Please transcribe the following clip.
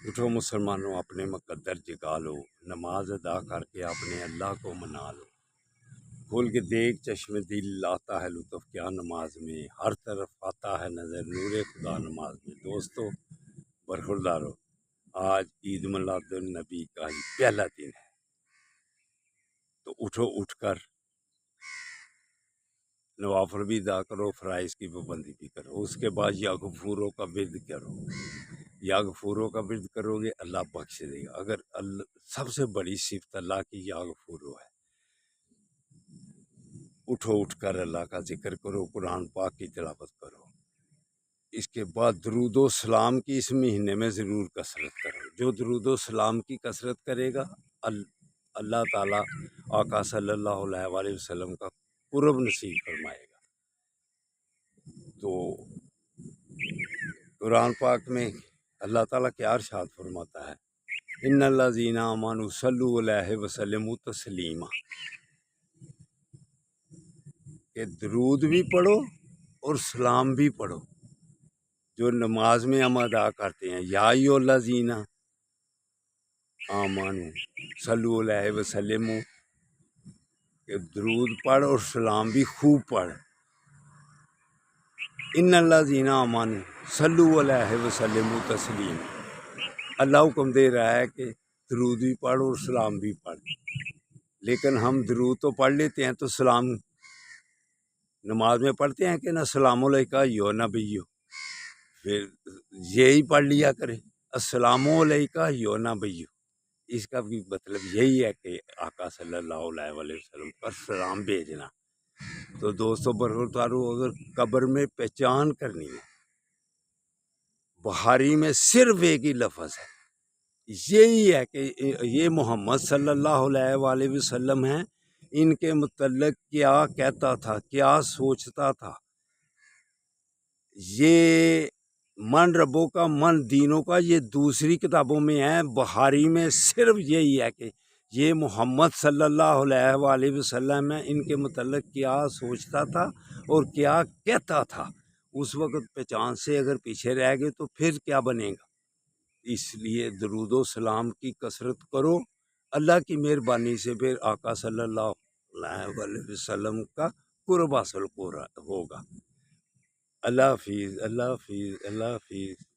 اٹھو مسلمانوں، اپنے مقدر جگا لو، نماز ادا کر کے اپنے اللہ کو منا لو۔ کھول کے دیکھ چشم دل، آتا ہے لطف کیا نماز میں، ہر طرف آتا ہے نظر نور خدا نماز میں۔ دوستو برخوردارو، آج عید میلاد النبی کا ہی پہلا دن ہے، تو اٹھو، اٹھ کر نوافل بھی ادا کرو، فرائض کی پابندی بھی کرو۔ اس کے بعد یا غفوروں کا ورد کرو۔ یا غفوروں کا ورد کرو گے اللہ بخش دے گا۔ اگر سب سے بڑی صفت اللہ کی یا غفورو ہے۔ اٹھو، اٹھ کر اللہ کا ذکر کرو، قرآن پاک کی تلاوت کرو۔ اس کے بعد درود و سلام کی اس مہینے میں ضرور کثرت کرو۔ جو درود و سلام کی کثرت کرے گا اللہ تعالیٰ آقا صلی اللہ علیہ وآلہ وسلم کا قرب نصیب فرمائے گا۔ تو قرآن پاک میں اللہ تعالیٰ کیا ارشاد فرماتا ہے، ان الذین آمنوا صلوا علیہ وسلموا تسلیما، کہ درود بھی پڑھو اور سلام بھی پڑھو جو نماز میں ہم ادا کرتے ہیں۔ یا ایھا الذین آمنوا صلوا علیہ وسلموا، کہ درود پڑھ اور سلام بھی خوب پڑھ۔ ان الذین آمنوا صلوا علیہ وسلموا تسلیما، اللہ حکم دے رہا ہے کہ درود بھی پڑھ اور سلام بھی پڑھ۔ لیکن ہم درود تو پڑھ لیتے ہیں، تو سلام نماز میں پڑھتے ہیں کہ نہ السلام علیکہ یو نبیو، پھر یہی پڑھ لیا کرے السلام علیکہ یو نبیو۔ اس کا بھی مطلب یہی ہے کہ آقا صلی اللہ علیہ وآلہ وسلم پر سلام بھیجنا۔ تو دوستو برخوردارو، اگر قبر میں پہچان کرنی ہے، بخاری میں صرف ایک ہی لفظ ہے، یہی ہے کہ یہ محمد صلی اللہ علیہ وآلہ وسلم ہیں، ان کے متعلق کیا کہتا تھا، کیا سوچتا تھا۔ یہ من ربوں کا، من دینوں کا، یہ دوسری کتابوں میں ہے، بخاری میں صرف یہی ہے کہ یہ محمد صلی اللہ علیہ وآلہ وسلم ہیں، ان کے متعلق کیا سوچتا تھا اور کیا کہتا تھا۔ اس وقت پہچان سے اگر پیچھے رہ گئے تو پھر کیا بنے گا؟ اس لیے درود و سلام کی کثرت کرو، اللہ کی مہربانی سے پھر آقا صلی اللہ علیہ وآلہ وسلم کا قرب حاصل ہوگا۔ اللہ حافظ، اللہ حافظ، اللہ حافظ۔